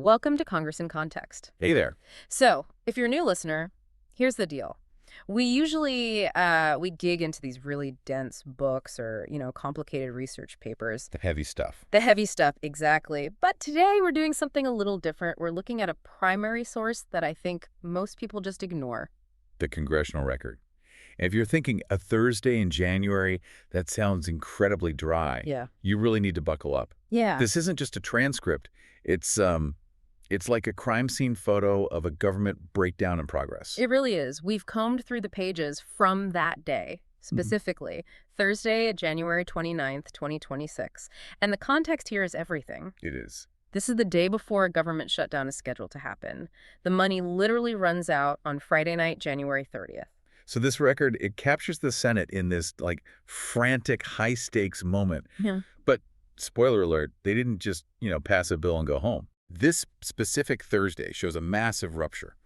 Welcome to Congress in Context. Hey there. So, if you're a new listener, here's the deal. We usually we dig into these really dense books or, complicated research papers. The heavy stuff. The heavy stuff, exactly. But today we're doing something a little different. We're looking at a primary source that I think most people just ignore. The congressional record. And if you're thinking a Thursday in January, that sounds incredibly dry. Yeah. You really need to buckle up. Yeah. This isn't just a transcript. It's like a crime scene photo of a government breakdown in progress. It really is. We've combed through the pages from that day, specifically, Thursday, January 29th, 2026. And the context here is everything. It is. This is the day before a government shutdown is scheduled to happen. The money literally runs out on Friday night, January 30th. So this record, it captures the Senate in this, frantic, high-stakes moment. Yeah. But, spoiler alert, they didn't just, pass a bill and go home. This specific Thursday shows a massive rupture.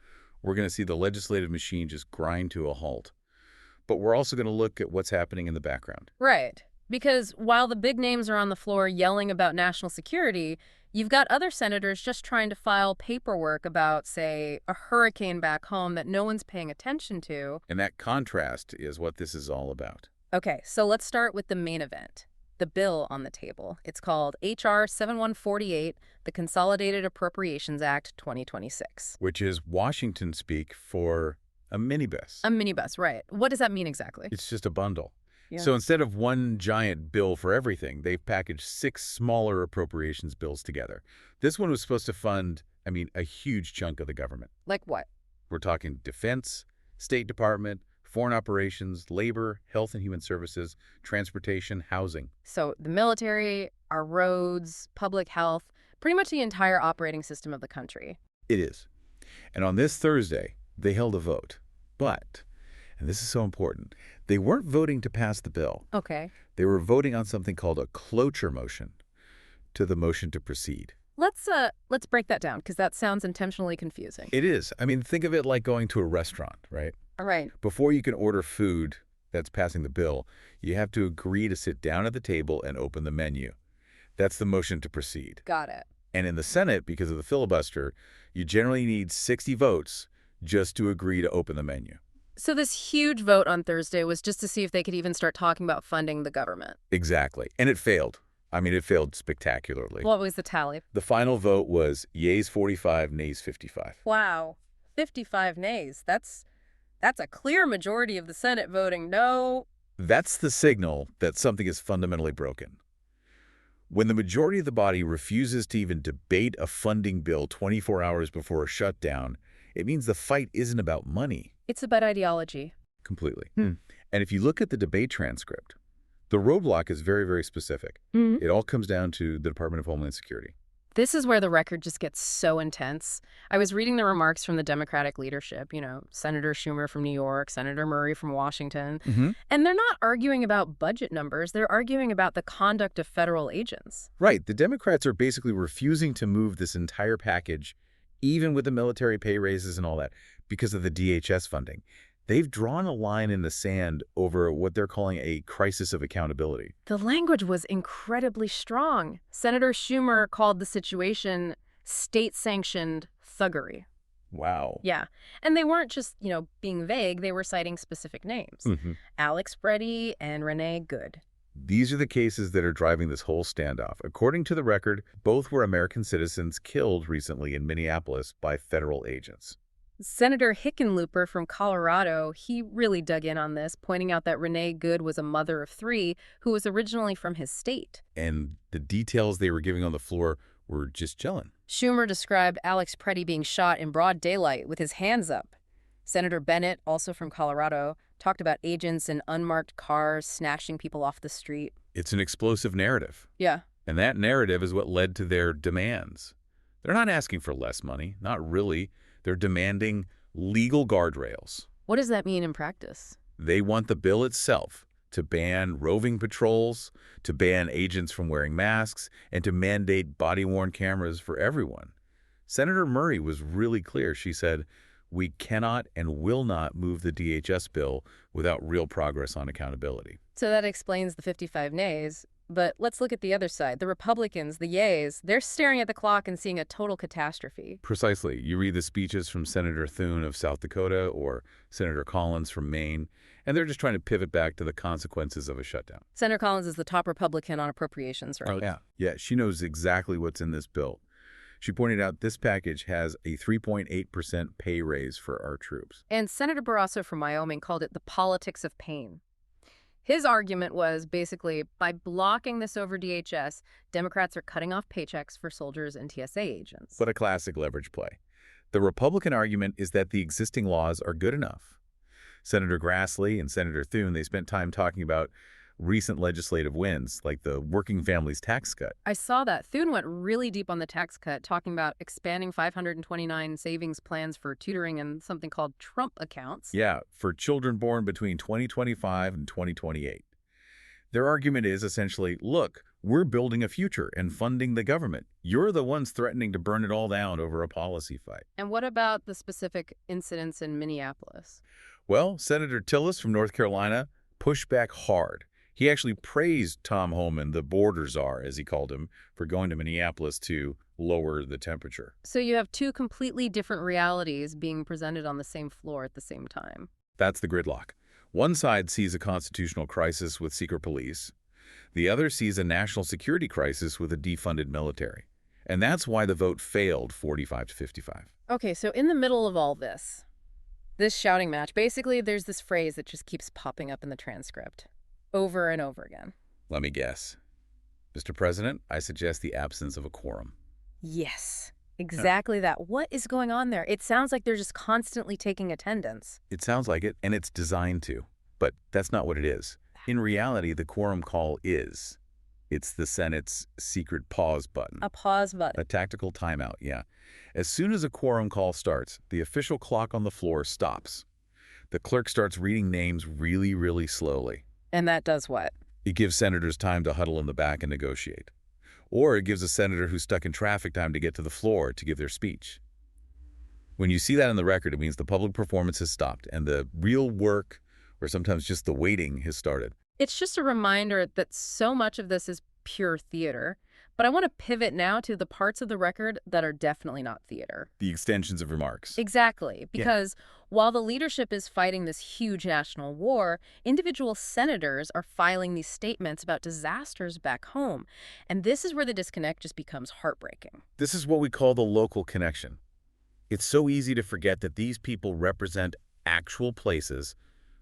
We're going to see the legislative machine just grind to a halt. But we're also going to look at what's happening in the background. Right. Because while the big names are on the floor yelling about national security, you've got other senators just trying to file paperwork about, say, a hurricane back home that no one's paying attention to. And that contrast is what this is all about. Okay, so let's start with the main event. The bill on the table. It's called H.R. 7148, the Consolidated Appropriations Act 2026. Which is Washington speak for a minibus. A minibus, right. What does that mean exactly? It's just a bundle. Yeah. So instead of one giant bill for everything, they've packaged 6 smaller appropriations bills together. This one was supposed to fund, a huge chunk of the government. Like what? We're talking defense, State Department, foreign operations, labor, health and human services, transportation, housing. So the military, our roads, public health, pretty much the entire operating system of the country. It is. And on this Thursday, they held a vote. But, and this is so important, they weren't voting to pass the bill. Okay. They were voting on something called a cloture motion to the motion to proceed. Let's break that down, because that sounds intentionally confusing. It is. Think of it like going to a restaurant, right? All right. Before you can order food that's passing the bill, you have to agree to sit down at the table and open the menu. That's the motion to proceed. Got it. And in the Senate, because of the filibuster, you generally need 60 votes just to agree to open the menu. So this huge vote on Thursday was just to see if they could even start talking about funding the government. Exactly. And it failed. It failed spectacularly. What was the tally? The final vote was yeas 45, nays 55. Wow. 55 nays. That's a clear majority of the Senate voting no. That's the signal that something is fundamentally broken. When the majority of the body refuses to even debate a funding bill 24 hours before a shutdown, it means the fight isn't about money. It's about ideology. Completely. And if you look at the debate transcript, the roadblock is very, very specific. It all comes down to the Department of Homeland Security. This is where the record just gets so intense. I was reading the remarks from the Democratic leadership, Senator Schumer from New York, Senator Murray from Washington. And they're not arguing about budget numbers. They're arguing about the conduct of federal agents. Right. The Democrats are basically refusing to move this entire package, even with the military pay raises and all that, because of the DHS funding. They've drawn a line in the sand over what they're calling a crisis of accountability. The language was incredibly strong. Senator Schumer called the situation state-sanctioned thuggery. Wow. Yeah. And they weren't just, being vague. They were citing specific names. Alex Pretti and Renee Good. These are the cases that are driving this whole standoff. According to the record, both were American citizens killed recently in Minneapolis by federal agents. Senator Hickenlooper from Colorado, he really dug in on this, pointing out that Renee Good was a mother of 3 who was originally from his state. And the details they were giving on the floor were just chilling. Schumer described Alex Pretti being shot in broad daylight with his hands up. Senator Bennett, also from Colorado, talked about agents in unmarked cars snatching people off the street. It's an explosive narrative. Yeah. And that narrative is what led to their demands. They're not asking for less money, not really. They're demanding legal guardrails. What does that mean in practice? They want the bill itself to ban roving patrols, to ban agents from wearing masks, and to mandate body-worn cameras for everyone. Senator Murray was really clear. She said, "We cannot and will not move the DHS bill without real progress on accountability." So that explains the 55 nays. But let's look at the other side. The Republicans, the yays, they're staring at the clock and seeing a total catastrophe. Precisely. You read the speeches from Senator Thune of South Dakota or Senator Collins from Maine, and they're just trying to pivot back to the consequences of a shutdown. Senator Collins is the top Republican on appropriations, right? Oh, yeah. Yeah, she knows exactly what's in this bill. She pointed out this package has a 3.8% pay raise for our troops. And Senator Barrasso from Wyoming called it the politics of pain. His argument was basically, by blocking this over DHS, Democrats are cutting off paychecks for soldiers and TSA agents. But a classic leverage play. The Republican argument is that the existing laws are good enough. Senator Grassley and Senator Thune, they spent time talking about recent legislative wins, like the working families tax cut. I saw that. Thune went really deep on the tax cut, talking about expanding 529 savings plans for tutoring and something called Trump accounts. Yeah, for children born between 2025 and 2028. Their argument is essentially, look, we're building a future and funding the government. You're the ones threatening to burn it all down over a policy fight. And what about the specific incidents in Minneapolis? Well, Senator Tillis from North Carolina pushed back hard. He actually praised Tom Homan, the border czar, as he called him, for going to Minneapolis to lower the temperature. So you have two completely different realities being presented on the same floor at the same time. That's the gridlock. One side sees a constitutional crisis with secret police. The other sees a national security crisis with a defunded military. And that's why the vote failed 45 to 55. Okay, so in the middle of all this shouting match, basically there's this phrase that just keeps popping up in the transcript over and over again. Let me guess. Mr. President, I suggest the absence of a quorum. Yes, exactly that. What is going on there? It sounds like they're just constantly taking attendance. It sounds like it, and it's designed to. But that's not what it is. In reality, the quorum call is. It's the Senate's secret pause button. A pause button. A tactical timeout, yeah. As soon as a quorum call starts, the official clock on the floor stops. The clerk starts reading names really, really slowly. And that does what? It gives senators time to huddle in the back and negotiate. Or it gives a senator who's stuck in traffic time to get to the floor to give their speech. When you see that in the record, it means the public performance has stopped and the real work, or sometimes just the waiting, has started. It's just a reminder that so much of this is pure theater. But I want to pivot now to the parts of the record that are definitely not theater. The extensions of remarks. Exactly. Because while the leadership is fighting this huge national war, individual senators are filing these statements about disasters back home. And this is where the disconnect just becomes heartbreaking. This is what we call the local connection. It's so easy to forget that these people represent actual places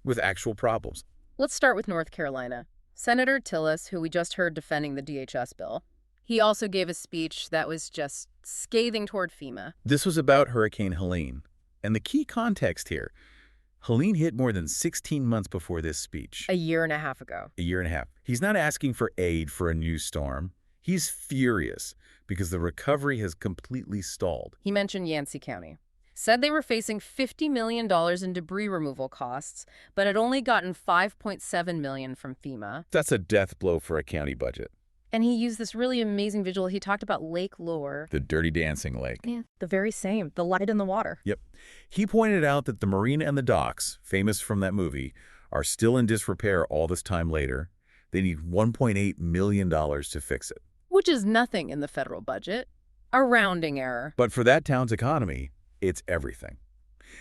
with actual problems. Let's start with North Carolina. Senator Tillis, who we just heard defending the DHS bill, he also gave a speech that was just scathing toward FEMA. This was about Hurricane Helene. And the key context here, Helene hit more than 16 months before this speech. A year and a half ago. A year and a half. He's not asking for aid for a new storm. He's furious because the recovery has completely stalled. He mentioned Yancey County. Said they were facing $50 million in debris removal costs, but had only gotten $5.7 million from FEMA. That's a death blow for a county budget. And he used this really amazing visual. He talked about Lake Lure. The Dirty Dancing Lake. Yeah, the very same. The light in the water. Yep. He pointed out that the marina and the docks, famous from that movie, are still in disrepair all this time later. They need $1.8 million to fix it. Which is nothing in the federal budget. A rounding error. But for that town's economy, it's everything.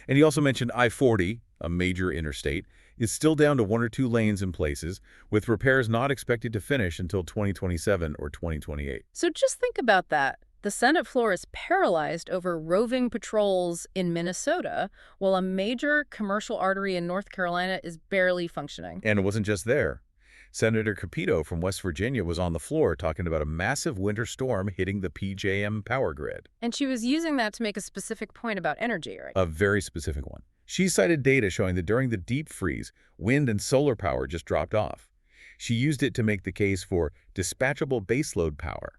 And he also mentioned I-40, a major interstate, is still down to 1 or 2 lanes in places, with repairs not expected to finish until 2027 or 2028. So just think about that. The Senate floor is paralyzed over roving patrols in Minnesota, while a major commercial artery in North Carolina is barely functioning. And it wasn't just there. Senator Capito from West Virginia was on the floor talking about a massive winter storm hitting the PJM power grid. And she was using that to make a specific point about energy, right? A very specific one. She cited data showing that during the deep freeze, wind and solar power just dropped off. She used it to make the case for dispatchable baseload power.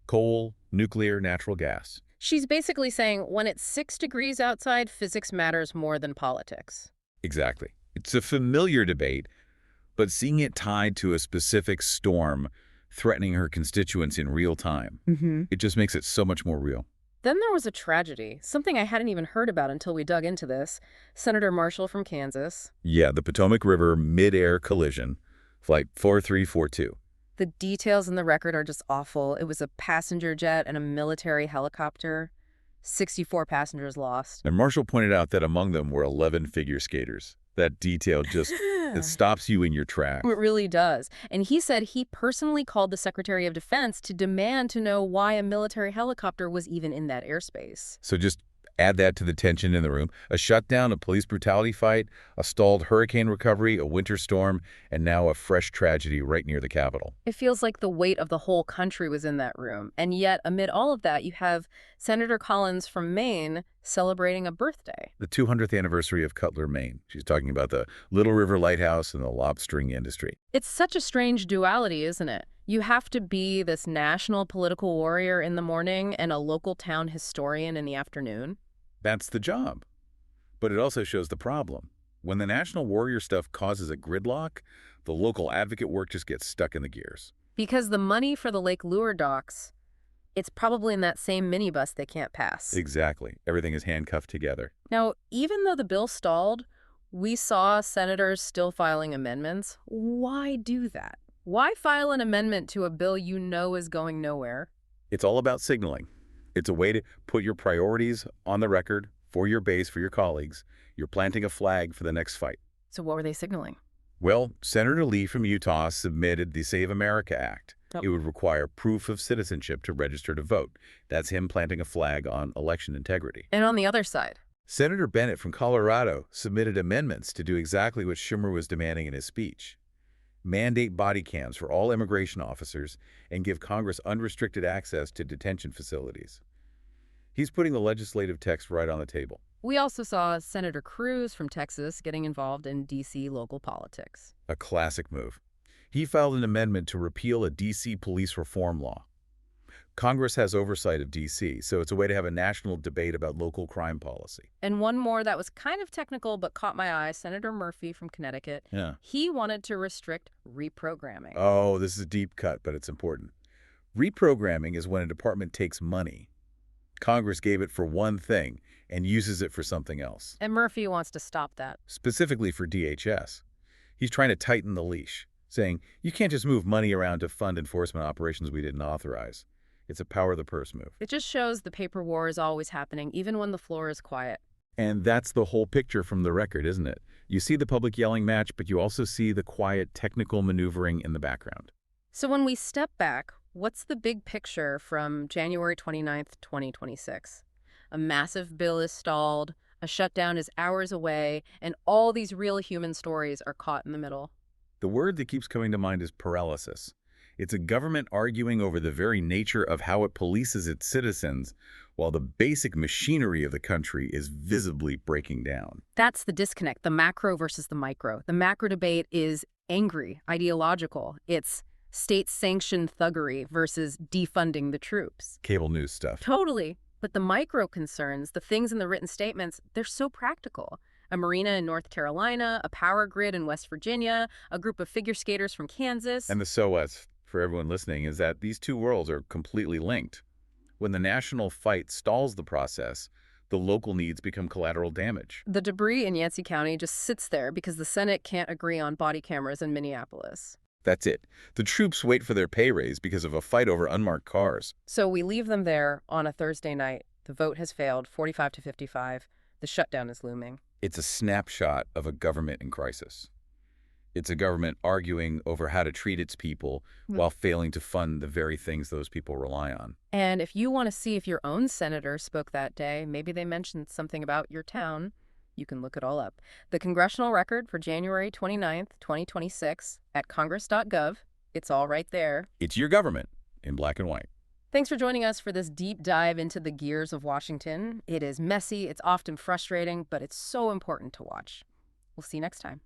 Coal, nuclear, natural gas. She's basically saying when it's 6 degrees outside, physics matters more than politics. Exactly. It's a familiar debate, but seeing it tied to a specific storm threatening her constituents in real time, it just makes it so much more real. Then there was a tragedy, something I hadn't even heard about until we dug into this. Senator Marshall from Kansas. Yeah, the Potomac River mid-air collision, Flight 4342. The details in the record are just awful. It was a passenger jet and a military helicopter. 64 passengers lost. And Marshall pointed out that among them were 11 figure skaters. That detail just it stops you in your tracks. It really does. And he said he personally called the Secretary of Defense to demand to know why a military helicopter was even in that airspace. So just add that to the tension in the room. A shutdown, a police brutality fight, a stalled hurricane recovery, a winter storm, and now a fresh tragedy right near the Capitol. It feels like the weight of the whole country was in that room. And yet, amid all of that, you have Senator Collins from Maine celebrating a birthday. The 200th anniversary of Cutler, Maine. She's talking about the Little River Lighthouse and the lobstering industry. It's such a strange duality, isn't it? You have to be this national political warrior in the morning and a local town historian in the afternoon. That's the job. But it also shows the problem. When the national warrior stuff causes a gridlock, the local advocate work just gets stuck in the gears. Because the money for the Lake Lure docks, it's probably in that same minibus they can't pass. Exactly. Everything is handcuffed together. Now, even though the bill stalled, we saw senators still filing amendments. Why do that? Why file an amendment to a bill you know is going nowhere? It's all about signaling. It's a way to put your priorities on the record for your base, for your colleagues. You're planting a flag for the next fight. So what were they signaling? Well, Senator Lee from Utah submitted the Save America Act. Oh. It would require proof of citizenship to register to vote. That's him planting a flag on election integrity. And on the other side? Senator Bennett from Colorado submitted amendments to do exactly what Schumer was demanding in his speech. Mandate body cams for all immigration officers and give Congress unrestricted access to detention facilities. He's putting the legislative text right on the table. We also saw Senator Cruz from Texas getting involved in D.C. local politics. A classic move. He filed an amendment to repeal a D.C. police reform law. Congress has oversight of D.C., so it's a way to have a national debate about local crime policy. And one more that was kind of technical but caught my eye, Senator Murphy from Connecticut. Yeah. He wanted to restrict reprogramming. Oh, this is a deep cut, but it's important. Reprogramming is when a department takes money. Congress gave it for one thing and uses it for something else. And Murphy wants to stop that. Specifically for DHS. He's trying to tighten the leash, saying, you can't just move money around to fund enforcement operations we didn't authorize. It's a power of the purse move. It just shows the paper war is always happening, even when the floor is quiet. And that's the whole picture from the record, isn't it? You see the public yelling match, but you also see the quiet technical maneuvering in the background. So when we step back, what's the big picture from January 29th, 2026? A massive bill is stalled, a shutdown is hours away, and all these real human stories are caught in the middle. The word that keeps coming to mind is paralysis. It's a government arguing over the very nature of how it polices its citizens, while the basic machinery of the country is visibly breaking down. That's the disconnect, the macro versus the micro. The macro debate is angry, ideological. It's state-sanctioned thuggery versus defunding the troops. Cable news stuff. Totally. But the micro concerns, the things in the written statements, they're so practical. A marina in North Carolina, a power grid in West Virginia, a group of figure skaters from Kansas. And the so what's, for everyone listening, is that these two worlds are completely linked. When the national fight stalls the process, the local needs become collateral damage. The debris in Yancey County just sits there because the Senate can't agree on body cameras in Minneapolis. That's it. The troops wait for their pay raise because of a fight over unmarked cars. So we leave them there on a Thursday night. The vote has failed, 45 to 55. The shutdown is looming. It's a snapshot of a government in crisis. It's a government arguing over how to treat its people while failing to fund the very things those people rely on. And if you want to see if your own senator spoke that day, maybe they mentioned something about your town, you can look it all up. The congressional record for January 29th, 2026 at congress.gov. It's all right there. It's your government in black and white. Thanks for joining us for this deep dive into the gears of Washington. It is messy, it's often frustrating, but it's so important to watch. We'll see you next time.